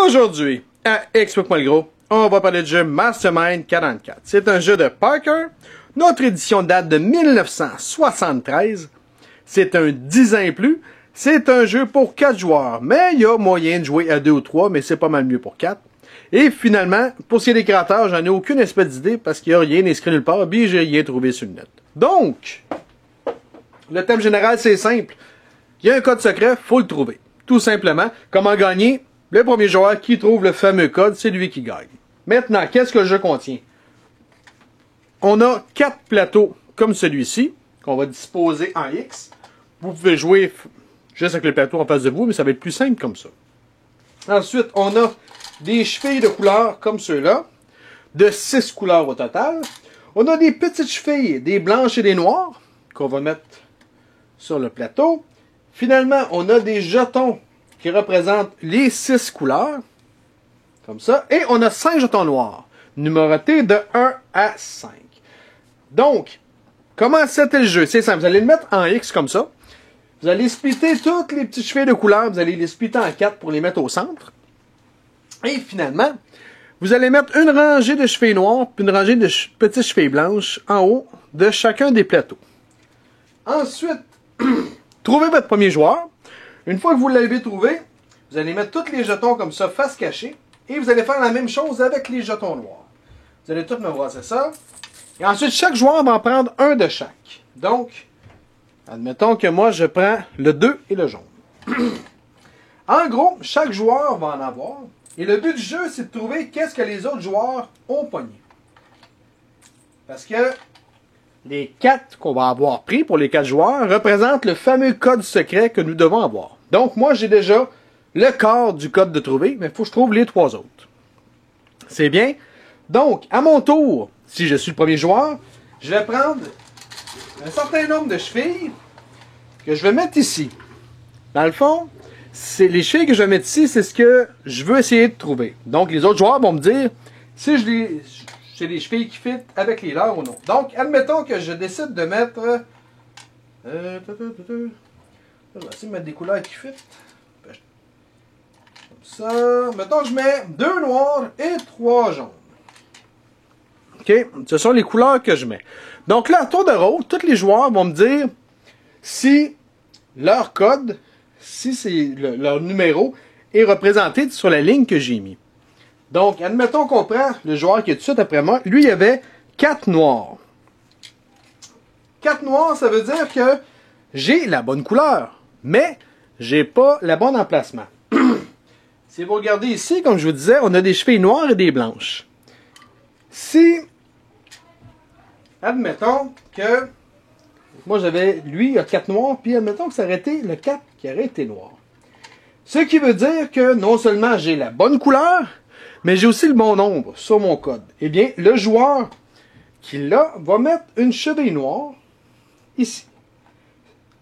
Aujourd'hui, à Explique-moi le gros, on va parler du jeu Mastermind 44. C'est un jeu de Parker. Notre édition date de 1973. C'est un 10 ans et plus. C'est un jeu pour 4 joueurs, mais il y a moyen de jouer à 2 ou 3, mais c'est pas mal mieux pour 4. Et finalement, pour ce qui est des créateurs, j'en ai aucune espèce d'idée parce qu'il n'y a rien inscrit nulle part, puis j'ai rien trouvé sur le net. Donc, le thème général, c'est simple. Il y a un code secret, faut le trouver. Tout simplement. Comment gagner? Le premier joueur qui trouve le fameux code, c'est lui qui gagne. Maintenant, qu'est-ce que le jeu contient? On a 4 plateaux comme celui-ci, qu'on va disposer en X. Vous pouvez jouer juste avec le plateau en face de vous, mais ça va être plus simple comme ça. Ensuite, on a des chevilles de couleurs comme ceux-là, de 6 couleurs au total. On a des petites chevilles, des blanches et des noires, qu'on va mettre sur le plateau. Finalement, on a des jetons qui représentent les 6 couleurs, comme ça. Et on a 5 jetons noirs, numérotés de 1 à 5. Donc, comment c'était le jeu? C'est simple, vous allez le mettre en X comme ça. Vous allez splitter toutes les petites chevilles de couleurs, vous allez les splitter en 4 pour les mettre au centre. Et finalement, vous allez mettre une rangée de chevilles noires, puis une rangée de petites chevilles blanches en haut de chacun des plateaux. Ensuite, trouvez votre premier joueur. Une fois que vous l'avez trouvé, vous allez mettre tous les jetons comme ça, face cachée. Et vous allez faire la même chose avec les jetons noirs. Vous allez tout me voir, c'est ça. Et ensuite, chaque joueur va en prendre un de chaque. Donc, admettons que moi, je prends le 2 et le jaune. En gros, chaque joueur va en avoir. Et le but du jeu, c'est de trouver qu'est-ce que les autres joueurs ont pogné. Parce que les 4 qu'on va avoir pris pour les 4 joueurs représentent le fameux code secret que nous devons avoir. Donc, moi, j'ai déjà le quart du code de trouver, mais il faut que je trouve les 3 autres. C'est bien. Donc, à mon tour, si je suis le premier joueur, je vais prendre un certain nombre de chevilles que je vais mettre ici. Dans le fond, c'est les chevilles que je vais mettre ici, c'est ce que je veux essayer de trouver. Donc, les autres joueurs vont me dire si j'ai des chevilles qui fit avec les leurs ou non. Donc, admettons que je décide de mettre... je vais essayer de mettre des couleurs qui fit. Comme ça. Mettons que je mets 2 noirs et 3 jaunes. OK? Ce sont les couleurs que je mets. Donc là, à tour de rôle, tous les joueurs vont me dire si leur code, si c'est leur numéro, est représenté sur la ligne que j'ai mis. Donc, admettons qu'on prend le joueur qui est tout de suite après moi. Lui, il avait 4 noirs. 4 noirs, ça veut dire que j'ai la bonne couleur, mais j'ai pas le bon emplacement. Si vous regardez ici, comme je vous disais, on a des chevilles noires et des blanches. Si, admettons que, moi j'avais, lui, il a 4 noirs, puis admettons que ça aurait été le 4 qui aurait été noir. Ce qui veut dire que non seulement j'ai la bonne couleur, mais j'ai aussi le bon nombre sur mon code. Eh bien, le joueur qui l'a va mettre une cheville noire ici.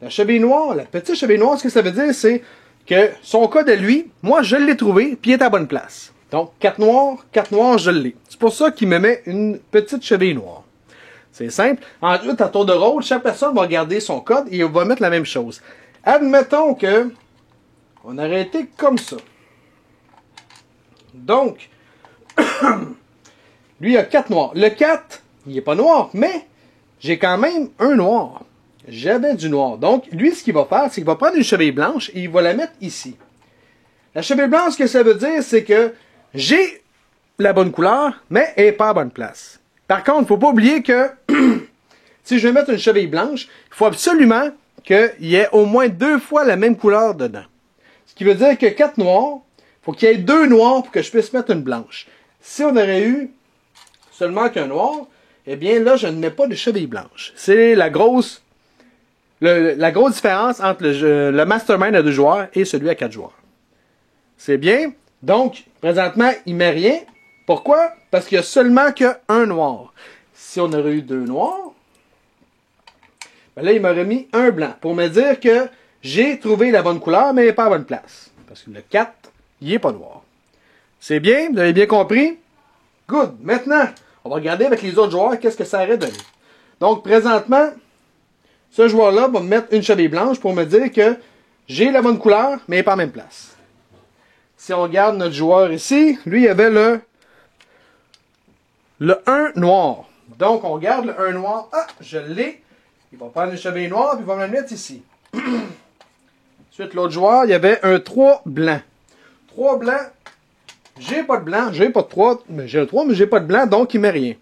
La cheville noire, la petite cheville noire, ce que ça veut dire, c'est que son code à lui, moi, je l'ai trouvé, puis il est à la bonne place. Donc, 4 noirs, je l'ai. C'est pour ça qu'il me met une petite cheville noire. C'est simple. Ensuite, à tour de rôle, chaque personne va regarder son code et va mettre la même chose. Admettons que on aurait été comme ça. Donc, lui, il a 4 noirs. Le 4, il n'est pas noir, mais j'ai quand même un noir. J'avais du noir. Donc, lui, ce qu'il va faire, c'est qu'il va prendre une cheville blanche et il va la mettre ici. La cheville blanche, ce que ça veut dire, c'est que j'ai la bonne couleur, mais elle n'est pas à la bonne place. Par contre, il ne faut pas oublier que si je vais mettre une cheville blanche, il faut absolument qu'il y ait au moins 2 fois la même couleur dedans. Ce qui veut dire que 4 noirs, il faut qu'il y ait 2 noirs pour que je puisse mettre une blanche. Si on aurait eu seulement qu'un noir, eh bien là, je ne mets pas de cheville blanche. C'est la grosse différence entre le Mastermind à 2 joueurs et celui à 4 joueurs. C'est bien. Donc, présentement, il ne met rien. Pourquoi? Parce qu'il n'y a seulement qu'un noir. Si on aurait eu 2 noirs, ben là, il m'aurait mis un blanc pour me dire que j'ai trouvé la bonne couleur, mais pas à la bonne place. Parce que le 4, il n'est pas noir. C'est bien? Vous avez bien compris? Good. Maintenant, on va regarder avec les autres joueurs qu'est-ce que ça aurait donné. Donc, présentement, ce joueur-là va me mettre une cheville blanche pour me dire que j'ai la bonne couleur, mais pas à la même place. si on regarde notre joueur ici, lui, il avait le 1 noir. Donc, on regarde le 1 noir. Ah, je l'ai. Il va prendre le chevalier noir, puis il va me le mettre ici. Ensuite, l'autre joueur, il y avait un 3 blanc. 3 blanc. J'ai pas de blanc, j'ai pas de 3. J'ai un 3, mais j'ai pas de blanc, donc il met rien.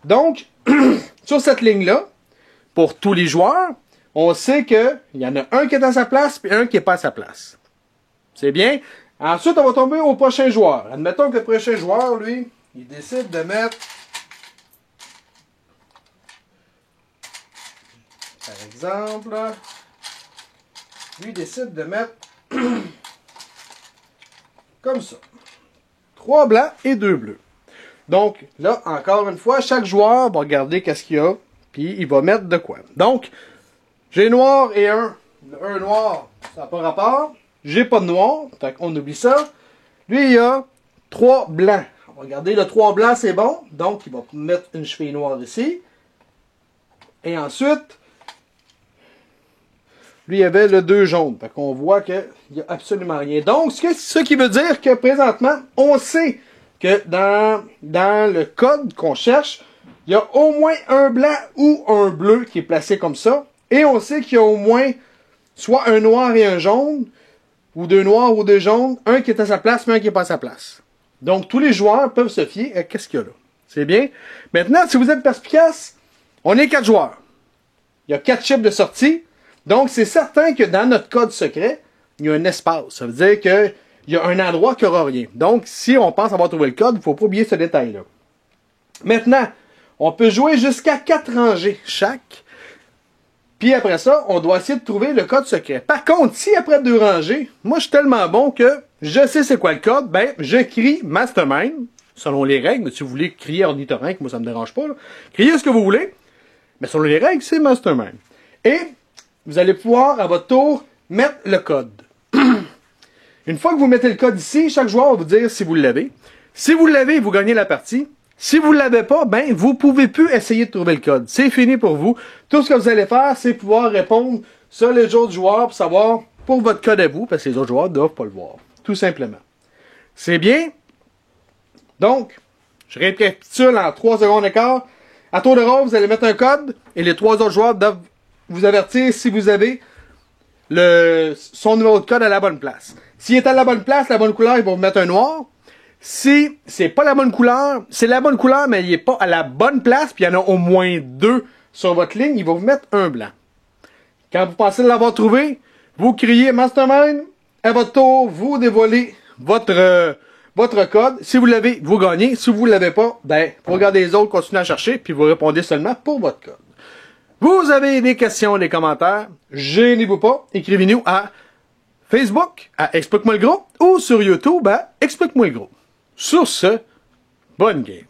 Donc, sur cette ligne-là, pour tous les joueurs, on sait qu'il y en a un qui est à sa place, puis un qui n'est pas à sa place. C'est bien. Ensuite, on va tomber au prochain joueur. Admettons que le prochain joueur, lui, il décide de mettre, par exemple, lui, il décide de mettre comme ça. 3 blancs et 2 bleus. Donc, là, encore une fois, chaque joueur va regarder qu'est-ce qu'il y a, puis il va mettre de quoi. Donc, j'ai noir et un noir, ça n'a pas rapport. J'ai pas de noir, donc on oublie ça. Lui, il y a 3 blancs. On va regarder, le 3 blancs, c'est bon. Donc, il va mettre une cheville noire ici. Et ensuite, lui, il y avait le 2 jaune. Fait qu'on voit qu'il n'y a absolument rien. Donc, ce qui veut dire que présentement, on sait que dans le code qu'on cherche, il y a au moins un blanc ou un bleu qui est placé comme ça. Et on sait qu'il y a au moins soit un noir et un jaune, ou 2 noirs ou 2 jaunes, un qui est à sa place, mais un qui n'est pas à sa place. Donc, tous les joueurs peuvent se fier à qu'est-ce qu'il y a là. C'est bien. Maintenant, si vous êtes perspicace, on est 4 joueurs. Il y a 4 chiffres de sortie. Donc, c'est certain que dans notre code secret, il y a un espace. Ça veut dire qu'il y a un endroit qui n'aura rien. Donc, si on pense avoir trouvé le code, il ne faut pas oublier ce détail-là. Maintenant, on peut jouer jusqu'à 4 rangées chaque. Puis après ça, on doit essayer de trouver le code secret. Par contre, si après 2 rangées, moi je suis tellement bon que je sais c'est quoi le code, ben je crie Mastermind, selon les règles. Mais si vous voulez crier ornithorynque, moi ça me dérange pas. Là. Criez ce que vous voulez, mais selon les règles, c'est Mastermind. Et vous allez pouvoir, à votre tour, mettre le code. Une fois que vous mettez le code ici, chaque joueur va vous dire si vous l'avez. Si vous l'avez, vous gagnez la partie. Si vous ne l'avez pas, ben, vous ne pouvez plus essayer de trouver le code. C'est fini pour vous. Tout ce que vous allez faire, c'est pouvoir répondre sur les autres joueurs pour savoir, pour votre code à vous, parce que les autres joueurs ne doivent pas le voir. Tout simplement. C'est bien? Donc, je récapitule en 3 secondes et quart. À tour de rôle, vous allez mettre un code et les 3 autres joueurs doivent vous avertir si vous avez son numéro de code à la bonne place. S'il est à la bonne place, la bonne couleur, ils vont vous mettre un noir. Si c'est pas la bonne couleur, c'est la bonne couleur, mais il n'est pas à la bonne place, puis il y en a au moins 2 sur votre ligne, ils vont vous mettre un blanc. Quand vous pensez l'avoir trouvé, vous criez Mastermind, à votre tour, vous dévoilez votre code. Si vous l'avez, vous gagnez. Si vous ne l'avez pas, ben, vous regardez les autres, continuez à chercher, puis vous répondez seulement pour votre code. Vous avez des questions, des commentaires, gênez-vous pas, écrivez-nous à Facebook, à Explique-moi le gros, ou sur YouTube, à Explique-moi le gros. Sur ce, bonne game.